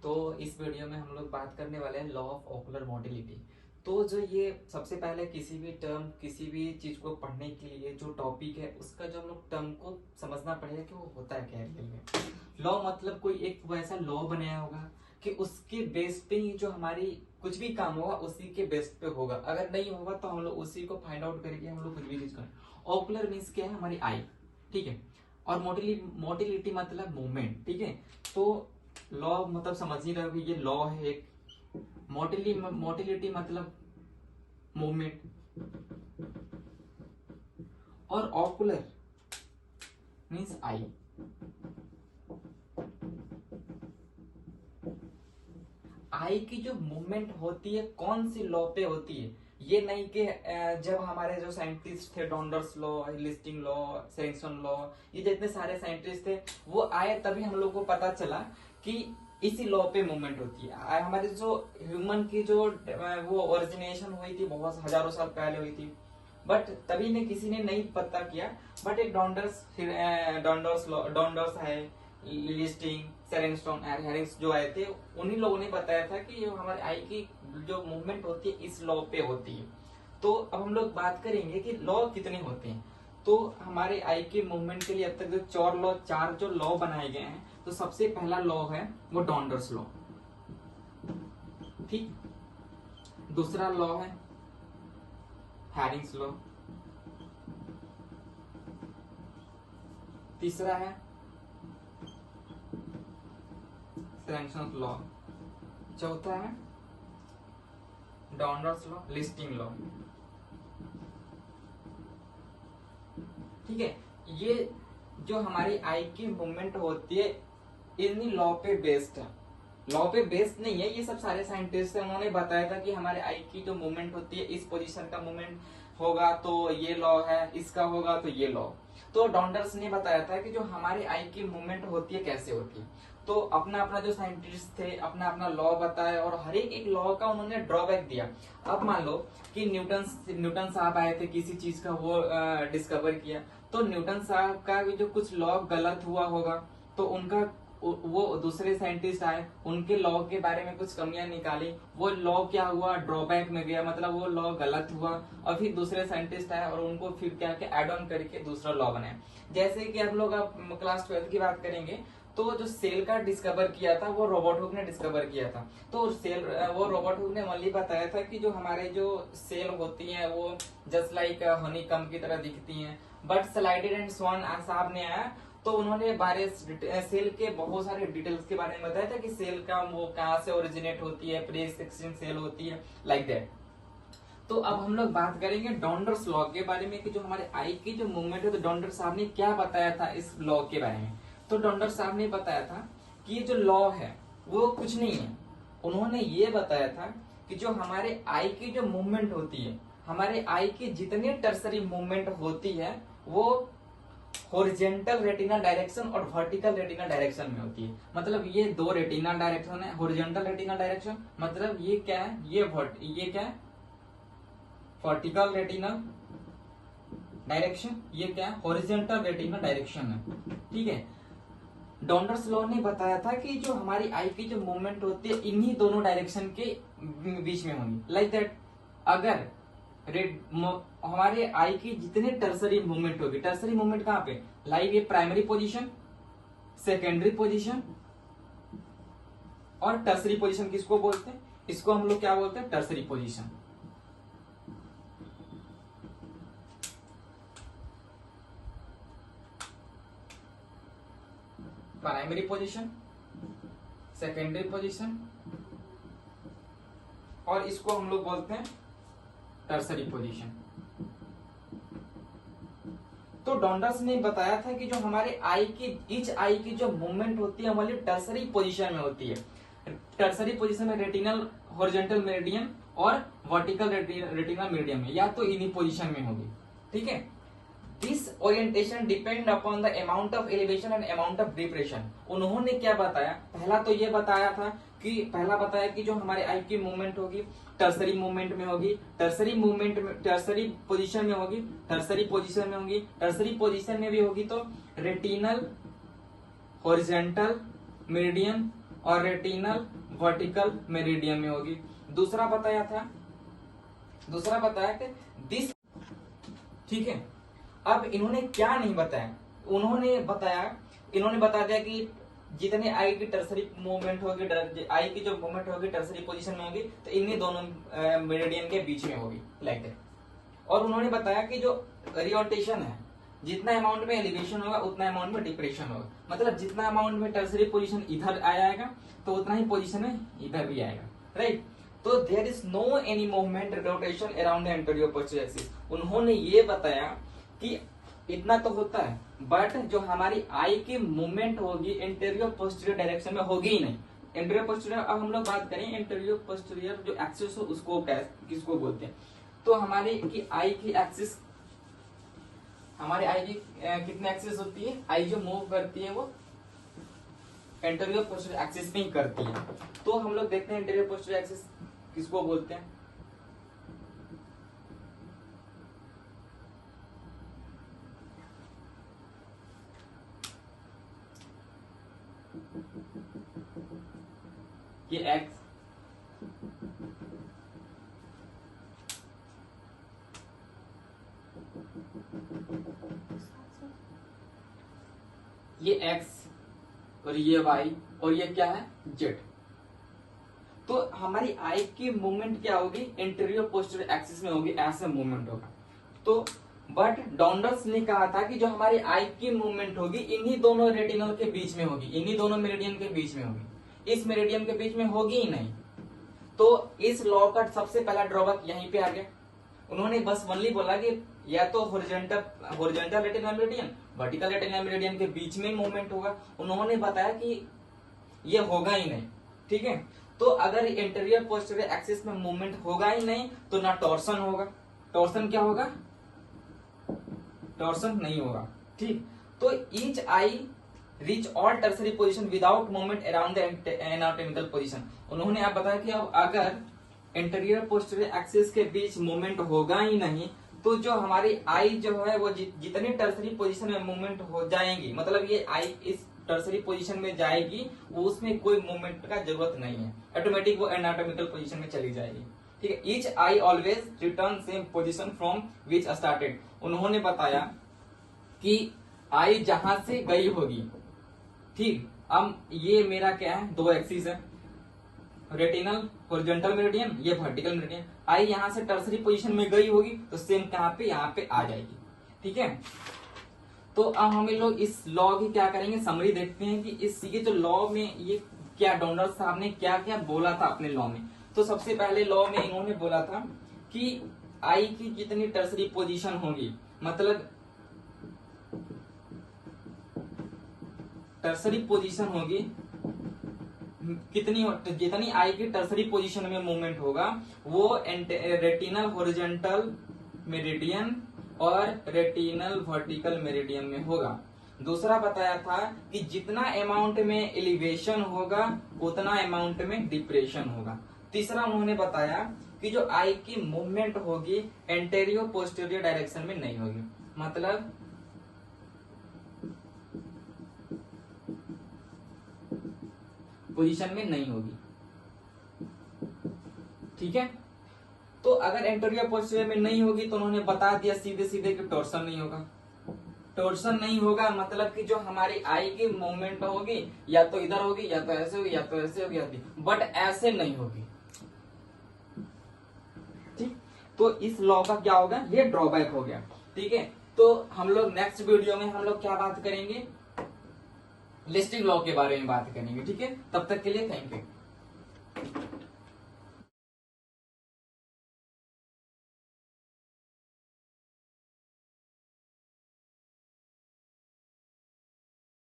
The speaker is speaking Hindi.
तो इस वीडियो में हम लोग बात करने वाले हैं लॉ ऑफ ओकुलर मोटिलिटी। तो जो ये सबसे पहले किसी भी टर्म किसी भी चीज को पढ़ने के लिए जो टॉपिक है उसका जो हम लोग टर्म को समझना पड़ेगा कि वो होता है क्या रियल में। लॉ मतलब कोई एक वैसा लॉ बनाया होगा कि उसके बेस पे ही जो हमारी कुछ भी काम होगा उसी के बेस पे होगा, अगर नहीं होगा तो हम लोग उसी को फाइंड आउट करके हम लोग कुछ भी चीज करें। ओकुलर मीन्स क्या है, हमारी आई, ठीक है। और मोटिलिटी मतलब मूवमेंट, ठीक है। तो लॉ मतलब समझ ही रहे हो, ये लॉ है एक। मोटिलिटी मतलब मूवमेंट, और ऑकुलर मीन्स आई। आई की जो मूवमेंट होती है कौन सी लॉ पे होती है, ये नहीं कि जब हमारे जो साइंटिस्ट थे डॉन्डर्स लॉ, लिस्टिंग लॉ, सेरिंगटन लॉ, ये जितने सारे साइंटिस्ट थे वो आए तभी हम लोग को पता चला कि इसी लॉ पे मूवमेंट होती है। हमारे जो ह्यूमन की जो वो ओरिजिनेशन हुई थी बहुत हजारों साल पहले हुई थी, बट तभी ने किसी ने नहीं पता किया। बट एक डॉन्डर्स है, लिस्टिंग, सेरेंगस्टोन, हेरिंग्स जो आए थे उन्हीं लोगों ने बताया था कि हमारे आई की जो मूवमेंट होती है इस लॉ पे होती है। तो अब हम लोग बात करेंगे कि लॉ कितने होते हैं। तो हमारे आई के मूवमेंट के लिए अब तक जो चार जो लॉ बनाए गए हैं, तो सबसे पहला लॉ है वो डॉन्डर्स लॉ, ठीक। दूसरा लॉ है हैरिंग्स लॉ, तीसरा है सेरेंगटन लॉ, चौथा है डॉन्डर्स लॉ, लिस्टिंग लॉ, ठीक है। ये जो हमारी आई की मूवमेंट होती है इन्हीं लॉ पे बेस्ड है। लॉ पे बेस्ड नहीं है, ये सब सारे साइंटिस्ट हैं, उन्होंने बताया था कि हमारे आई की जो मूवमेंट होती है इस पोजीशन का मूवमेंट होगा तो ये लॉ है, इसका होगा तो ये लॉ। तो डॉन्डर्स ने बताया था कि जो हमारे आई की मूवमेंट होती है कैसे होती है। तो अपना अपना जो साइंटिस्ट थे अपना अपना लॉ बताया और हर एक लॉ का उन्होंने ड्रॉबैक दिया। अब मान लो कि न्यूटन साहब आए थे, किसी चीज का वो डिस्कवर किया, तो न्यूटन साहब का जो कुछ लॉ गलत हुआ होगा तो उनका वो दूसरे साइंटिस्ट आए, उनके लॉ के बारे में कुछ कमियां निकाली, वो लॉ क्या हुआ, ड्रॉबैक में गया, मतलब वो लॉ गलत हुआ। और फिर दूसरे साइंटिस्ट आए और उनको फिर क्या क्या एड ऑन करके दूसरा लॉ बनाया। जैसे कि हम लोग अब क्लास 12 की बात करेंगे, तो जो सेल का डिस्कवर किया था वो रॉबर्ट हुक ने डिस्कवर किया था। तो वो रॉबर्ट हुक ने ओनली बताया था कि जो हमारे जो सेल होती हैं वो जस्ट लाइक हनी कम की तरह दिखती हैं। बट स्लाइडेड एंड स्वान साहब ने आया तो उन्होंने बारे सेल के बहुत सारे डिटेल्स के बारे में बताया था कि सेल का वो कहाँ से ओरिजिनेट होती है, प्री एक्सिस्टेंट सेल होती है, लाइक दैट। तो अब हम लोग बात करेंगे डॉन्डर्स लॉ के बारे में कि जो हमारे आई की जो मूवमेंट है, तो डॉन्डर्स साहब ने क्या बताया था इस लॉ के बारे में। तो डॉन्डर्स साहब ने बताया था कि जो लॉ है वो कुछ नहीं है। उन्होंने ये बताया था कि जो हमारे आई की जो मूवमेंट होती है, हमारे आई की जितनी टर्सरी मूवमेंट होती है वो हॉरिजेंटल रेटिना डायरेक्शन और वर्टिकल रेटिना डायरेक्शन में होती है। मतलब ये दो रेटिना डायरेक्शन है। हॉरिजेंटल रेटिना डायरेक्शन मतलब ये क्या है, ये क्या है, वर्टिकल रेटिना डायरेक्शन, ये क्या है, हॉरिजेंटल रेटिना डायरेक्शन है, ठीक है। डॉन्डर्स लॉ ने बताया था कि जो हमारी आई की जो मूवमेंट होती है इन्हीं दोनों डायरेक्शन के बीच में होगी, लाइक दैट। अगर हमारे आई की जितने टर्सरी मूवमेंट होगी, टर्सरी मूवमेंट कहां पे, लाइक ये प्राइमरी पोजीशन, सेकेंडरी पोजीशन और टर्सरी पोजीशन किसको बोलते हैं, इसको हम लोग क्या बोलते हैं, tertiary position. Primary position, secondary position और इसको हम लोग बोलते हैं टर्सरी पोजीशन। तो डॉन्डर्स ने बताया था कि जो हमारे आई की ईच आई की जो मूवमेंट होती है हमारी टर्सरी पोजीशन में होती है। टर्सरी पोजीशन में रेटिनल हॉरिजॉन्टल मेरिडियन और वर्टिकल रेटिनल मेरिडियन में, या तो इन्हीं पोजीशन में होगी, ठीक है। This orientation depend upon the amount of elevation and amount of depression. उन्होंने क्या बताया, पहला तो ये बताया था कि जो हमारे आई की मूवमेंट होगी टर्सरी मूवमेंट में होगी, टर्सरी पोजीशन में होगी, टर्सरी पोजीशन में भी होगी तो रेटिनल, हॉरिजॉन्टल, मेरिडियन और रेटिनल वर्टिकल मेरिडियन में होगी। दूसरा बताया कि दिस, ठीक है। अब इन्होंने क्या नहीं बताया, इन्होंने बता दिया कि जितने आई की टर्सरी मूवमेंट होगी, आई की जो मूवमेंट होगी टर्सरी पोजीशन में होगी तो इन्हीं दोनों मेरिडियन के बीच में होगी, लाइक दैट। और उन्होंने बताया कि जो रिओटेशन है, जितना अमाउंट में एलिवेशन होगा उतना अमाउंट में डिप्रेशन होगा, मतलब जितना अमाउंट में टर्सरी पोजीशन इधर आएगा तो उतना ही पोजीशन में इधर भी आएगा, राइट। तो there is no any movement rotation around the anterior posterior axis. उन्होंने ये बताया कि इतना तो होता है, बट जो हमारी आई की मूवमेंट होगी इंटीरियर पोस्टीरियर डायरेक्शन में होगी ही नहीं। इंटीरियर पोस्टीरियर, अब हम लोग बात करें इंटीरियर पोस्टीरियर जो एक्सिस हो उसको किसको बोलते हैं। तो हमारी की आई की एक्सिस, हमारे आई की कितने एक्सिस होती है, आई जो मूव करती है वो इंटीरियर पोस्टीरियर एक्सिस में ही करती है। तो हम लोग देखते हैं इंटीरियर पोस्टीरियर एक्सिस किसको बोलते हैं। ये एक्स, ये एक्स और ये वाई और ये क्या है जेड। तो हमारी आई की मूवमेंट क्या होगी, इंटीरियर पोस्टीरियर एक्सिस में होगी, ऐसा मूवमेंट होगा। तो बट डॉन्डर्स ने कहा था कि जो हमारी आई की मूवमेंट होगी इन्हीं दोनों रेटिनल के बीच में होगी, इन्हीं दोनों मेरिडियन के बीच में होगी, इस मेरिडियन के बीच में होगी ही नहीं। तो इस लॉ का सबसे पहला ड्रॉबैक यहीं पे आ गया। उन्होंने बस वनली बोला कि या तो horizontal retinal meridian vertical retinal meridian के बीच में मूवमेंट होगा। उन्होंने बताया कि ये होगा ही नहीं, ठीक है। तो अगर इंटीरियर पोस्टीरियर एक्सिस में मूवमेंट होगा ही नहीं तो ना टॉर्सन होगा, टॉर्सन क्या होगा, टॉर्सन नहीं होगा, ठीक। तो each I reach all tertiary position without movement around the anatomical position. उन्होंने आप बताया कि अब अगर इंटीरियर पोस्टीरियर एक्सिस के बीच मूवमेंट होगा ही नहीं तो जो हमारी आई जो है वो जितनी टर्सरी पोजीशन में मूवमेंट हो जाएंगी, मतलब ये आई इस टर्सरी पोजीशन में जाएगी, वो उसमें कोई मूवमेंट का जरूरत नहीं है, ऑटोमेटिक वो एनाटॉमिकल पोजीशन में चली जाएगी, ठीक है। Each I always return same position from which started. उन्होंने बताया कि आई जहां से गई होगी, ठीक। अब ये मेरा क्या है, दो एक्सिस है, रेटिनल हॉरिजॉन्टल मेरिडियन, ये वर्टिकल मेरिडियन। आई यहां से टर्सरी पोजीशन में गई होगी तो सेम कहां पे, यहाँ पे आ जाएगी, ठीक है। तो अब हम लोग इस लॉ की क्या करेंगे, समरी देखते हैं कि इस ये जो लॉ में ये क्या डॉन्डर्स साहब ने क्या क्या बोला था अपने लॉ में। तो सबसे पहले लॉ में इन्होंने बोला था कि आई की जितनी टर्सरी पोजीशन होगी, मतलब टर्सरी पोजीशन होगी कितनी, जितनी आई की टर्सरी पोजीशन में मूवमेंट होगा वो रेटिनल हॉरिजॉन्टल मेरिडियन और रेटिनल वर्टिकल मेरिडियन में होगा। दूसरा बताया था कि जितना अमाउंट में एलिवेशन होगा उतना अमाउंट में डिप्रेशन होगा। तीसरा उन्होंने बताया कि जो आई की मूवमेंट होगी एंटेरियो पोस्टीरियर डायरेक्शन में नहीं होगी, मतलब पोजीशन में नहीं होगी, ठीक है। तो अगर एंटीरियर पोस्टीरियर में नहीं होगी तो उन्होंने बता दिया सीधे सीधे कि टॉर्सन नहीं होगा। टॉर्सन नहीं होगा मतलब कि जो हमारी आई की मूवमेंट होगी या तो इधर होगी या तो ऐसे होगी या तो ऐसे होगी, बट ऐसे नहीं होगी, ठीक। तो इस लॉ का क्या होगा, ये ड्रॉबैक हो गया, ठीक है। तो हम लोग नेक्स्ट वीडियो में हम लोग क्या बात करेंगे, लिस्टिंग लॉ के बारे में बात करेंगे, ठीक है। तब तक के लिए थैंक यू।